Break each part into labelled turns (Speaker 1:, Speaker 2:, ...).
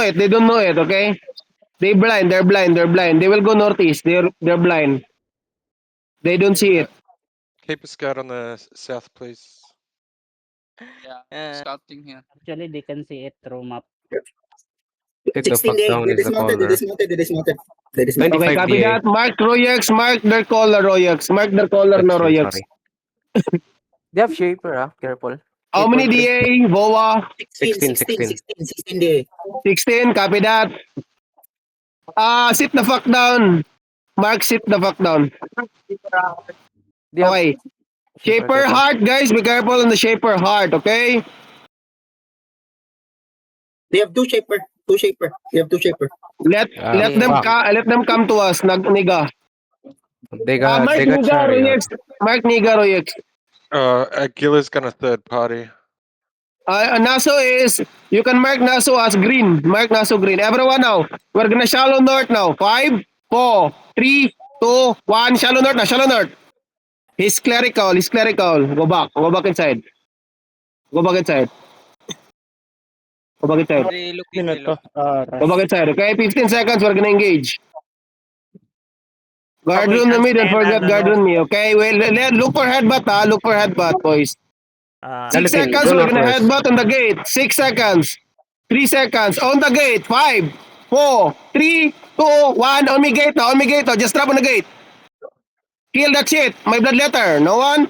Speaker 1: it. They don't know it, okay? They're blind. They will go northeast. They're blind. They don't see it.
Speaker 2: Keep a scout on the south, please.
Speaker 3: Yeah, scouting here.
Speaker 4: Actually, they can see it through map.
Speaker 5: Take the
Speaker 6: 16
Speaker 5: fuck
Speaker 6: day.
Speaker 5: down
Speaker 6: They
Speaker 5: is the
Speaker 6: dismounted. They dismounted.
Speaker 1: Okay,
Speaker 5: 25
Speaker 1: copy
Speaker 5: DA.
Speaker 1: that. Mark Royex. Mark their color, Royex. Mark their color, no Royex.
Speaker 5: Sorry.
Speaker 7: They have shaper, careful.
Speaker 1: How many DA? Voa?
Speaker 6: 16 day.
Speaker 1: 16, copy that. Sit the fuck down. Mark, sit the fuck down.
Speaker 7: They have
Speaker 1: Okay. Shaper heart, guys. Be careful on the shaper heart, okay?
Speaker 6: They have two shaper.
Speaker 1: Let them come to us. Niga.
Speaker 5: They got
Speaker 1: Mark Niga
Speaker 5: chariot.
Speaker 1: Royex. Mark Niga Royex.
Speaker 2: Aguila's gonna third party.
Speaker 1: Naso is, you can mark Naso as green. Mark Naso green. Everyone now. We're gonna shallow north now. 5, 4, 3, 2, 1. Shallow north now. Shallow north. He's clerical. Go back inside. Go back inside. Go back inside. Okay, 15 seconds. We're gonna engage. Guard room na me. Don't forget guard room me. Okay, well, look for headbutt. Look for headbutt, boys. 6 seconds. We're gonna headbutt on the gate. 6 seconds. 3 seconds. On the gate. 5, 4, 3, 2, 1. On me gate now. Just drop on the gate. Kill that shit. My blood letter. No one?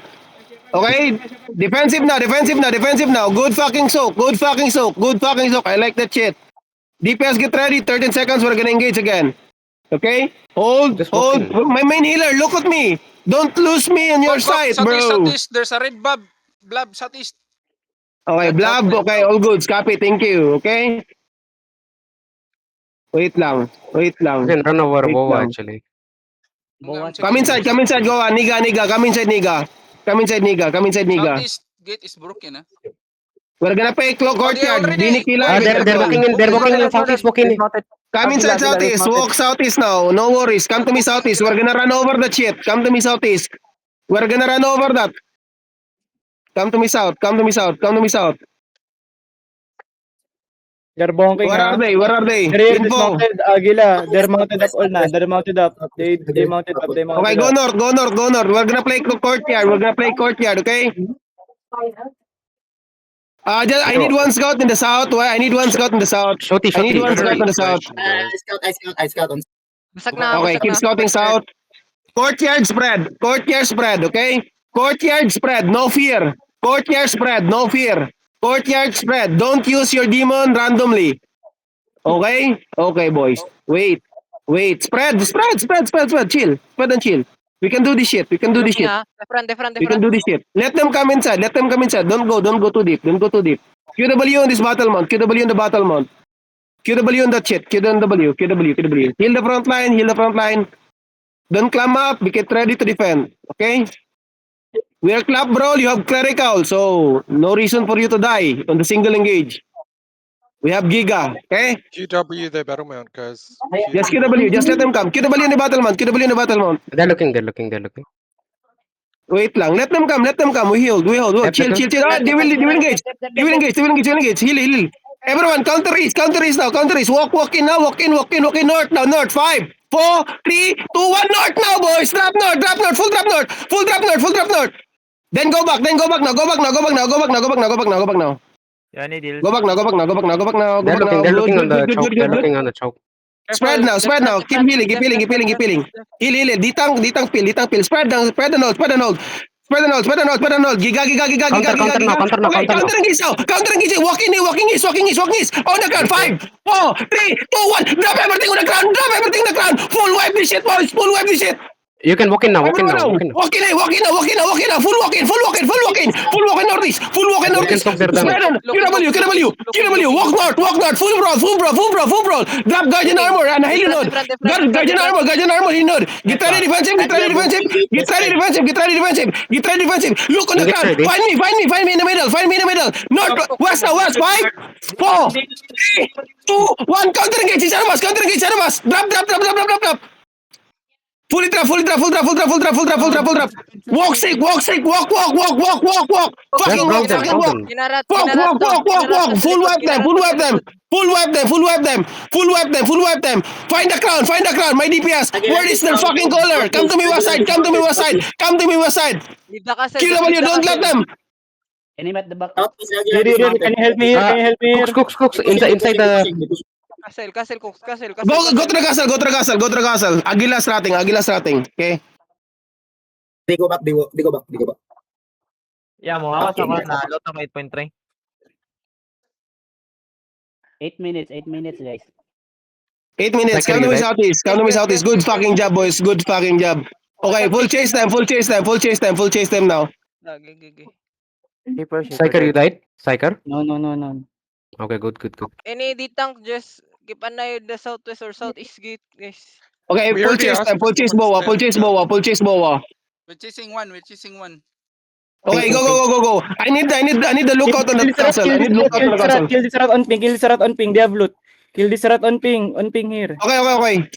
Speaker 1: Okay. Defensive now. Good fucking soak. I like that shit. DPS get ready. 13 seconds. We're gonna engage again. Okay? Hold. My main healer, look at me. Don't lose me on your side, bro.
Speaker 3: Southeast. There's a red blob southeast.
Speaker 1: Okay, Blab. Okay, all good. Copy. Thank you. Okay? Wait lang.
Speaker 5: You can run over
Speaker 1: Wait
Speaker 5: Boa
Speaker 1: lang.
Speaker 5: actually.
Speaker 1: Come inside. Go on. Niga. Come inside, Niga.
Speaker 3: Southeast gate is broken,
Speaker 1: We're gonna play courtyard.
Speaker 3: already-
Speaker 5: They're walking in southeast, walking in.
Speaker 1: Come inside southeast. Walk southeast now. No worries. Come to me southeast. We're gonna run over that shit. Come to me southeast. We're gonna run over that. Come to me south.
Speaker 8: They're bonking.
Speaker 1: Where are they?
Speaker 8: They're
Speaker 1: Info.
Speaker 8: dismounted, Aguila. They're mounted up all na. They're mounted up. They mounted up.
Speaker 1: Okay, go north. We're gonna play courtyard. Okay? I need one scout in the south.
Speaker 5: Shoti.
Speaker 1: I need one scout in the south.
Speaker 6: I scout on.
Speaker 1: Okay, keep scouting south. Courtyard spread, okay? Courtyard spread, no fear. Courtyard spread, don't use your demon randomly. Okay? Okay, boys. Wait. Spread. Chill. Spread and chill. We can do this shit. We can do this shit. Let them come inside. Don't go too deep. QW on this battle mount. QW on the battle mount. QW on that shit. QW. Heal the front line. Don't climb up. We get ready to defend. Okay? We are club, bro. You have clerical. So, no reason for you to die on the single engage. We have Giga. Okay?
Speaker 2: QW their battle mount, guys.
Speaker 1: Yes, QW. Just let them come. QW in the battle mount.
Speaker 5: They're looking.
Speaker 1: Wait lang. Let them come. We hold. Chill. They will engage. Heal. Everyone, counter race now. Walk in now. Walk in. North now. North. 5, 4, 3, 2, 1. North now, boys. Drop north. Full drop north. Then go back now. Go back now. Go back now.
Speaker 5: They're looking on the choke. They're
Speaker 1: Good.
Speaker 5: looking on the choke.
Speaker 1: Spread now. Keep healing. Heal. Ditang pill. Spread the node. Giga.
Speaker 5: Counter now.
Speaker 1: Okay, counter engage now. Walking east. On the ground. 5, 4, 3, 2, 1. Drop everything on the ground. Full wipe this shit, boys.
Speaker 5: You can walk in now.
Speaker 1: Walk in now. Full walk in. Northeast.
Speaker 5: You can stop their damage.
Speaker 1: Spread on. QW. Walk north. Full brawl. Drop guardian armor and heal node. Guardian armor, heal node. Get ready defensive. Look on the ground. Find me in the middle. North, west now. 5, 4, 3, 2, 1. Counter engage. Each of us. Drop. Fully trap. Walk sick. Walk. Fucking walk.
Speaker 5: Broken,
Speaker 1: Fucking walk.
Speaker 5: broken.
Speaker 9: Kinarat,
Speaker 1: Walk. Full wipe them. Find the crown. My DPS. Where is their fucking color? Come to me west side.
Speaker 9: Leave the castle.
Speaker 1: Kill
Speaker 9: just
Speaker 1: them
Speaker 9: leave
Speaker 1: you.
Speaker 9: the
Speaker 1: Don't let
Speaker 9: castle.
Speaker 1: them.
Speaker 4: Enemy at the back.
Speaker 6: Southeast lagi
Speaker 8: Here,
Speaker 6: dismounted.
Speaker 8: can you help me here?
Speaker 5: Cooks. Inside the...
Speaker 9: Castle, Cooks, castle.
Speaker 1: Go to the castle. Agilas rating. Okay.
Speaker 6: They go back.
Speaker 7: Yeah, mo ako sa na lot ng 8.3.
Speaker 4: 8 minutes, guys.
Speaker 1: 8 minutes. Come to me southeast. Good fucking job, boys. Okay, full chase them now.
Speaker 9: Gigi.
Speaker 7: Shaper.
Speaker 5: Psyker, you died? Psyker?
Speaker 4: No.
Speaker 5: Okay, good.
Speaker 9: Any D tank just keep an eye on the southwest or southeast gate, guys.
Speaker 1: Okay,
Speaker 2: We
Speaker 1: full
Speaker 2: already
Speaker 1: chase
Speaker 2: asked
Speaker 1: them.
Speaker 2: for someone to stand up.
Speaker 1: Full chase boa.
Speaker 3: We're chasing one.
Speaker 1: Okay, go. I need the lookout on the castle.
Speaker 8: Kill this rat on ping. They have loot. Kill this rat on ping here.
Speaker 1: Okay.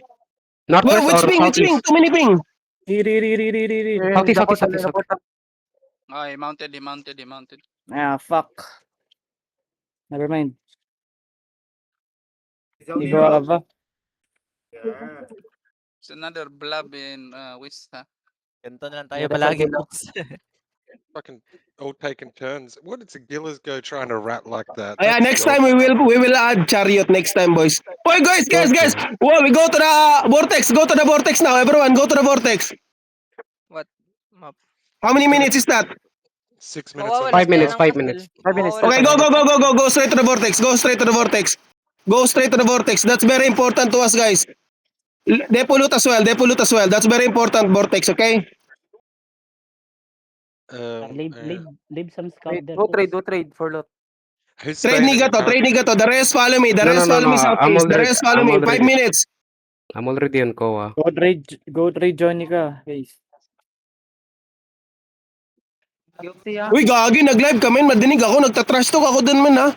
Speaker 5: Northwest
Speaker 1: Which
Speaker 5: or
Speaker 1: ping?
Speaker 5: southeast?
Speaker 1: Too many ping.
Speaker 8: Here.
Speaker 5: Southeast.
Speaker 3: Oh, he mounted.
Speaker 8: Ah, fuck. Never mind. Go Ava.
Speaker 3: It's another blob in west, ha?
Speaker 7: Ganito na lang tayo palagi, Nox.
Speaker 2: Fucking all taking turns. What did Aguilas go trying to rat like that?
Speaker 1: Yeah,
Speaker 2: That's
Speaker 1: next time we will add chariot next time, boys. Oh, guys. Whoa, we go to the vortex. Go to the vortex now. Everyone, go to the vortex.
Speaker 9: What? Map.
Speaker 1: How many minutes is that?
Speaker 2: 6 minutes.
Speaker 9: Kawawa,
Speaker 2: on
Speaker 5: 5
Speaker 2: the
Speaker 5: minutes,
Speaker 2: clock.
Speaker 5: 5 minutes.
Speaker 7: 5 minutes.
Speaker 1: Okay, go straight to the vortex. Go straight to the vortex. That's very important to us, guys. They pollute as well. That's very important, vortex, okay?
Speaker 4: Leave some scout there.
Speaker 7: Go trade for lot.
Speaker 2: Who's
Speaker 1: Trade
Speaker 2: staying in the
Speaker 1: Nigato. The rest follow me.
Speaker 5: No, no,
Speaker 1: Southeast.
Speaker 5: I'm
Speaker 1: The
Speaker 5: already-
Speaker 1: rest follow
Speaker 5: I'm
Speaker 1: me. 5
Speaker 5: already-
Speaker 1: minutes.
Speaker 5: I'm already on Koa.
Speaker 8: Go trade Johnny ka, guys.
Speaker 7: Guilty ah.
Speaker 1: Uy, gagi, nag-live kami. Madinig ako. Nagtatrash talk ako dun man, ha?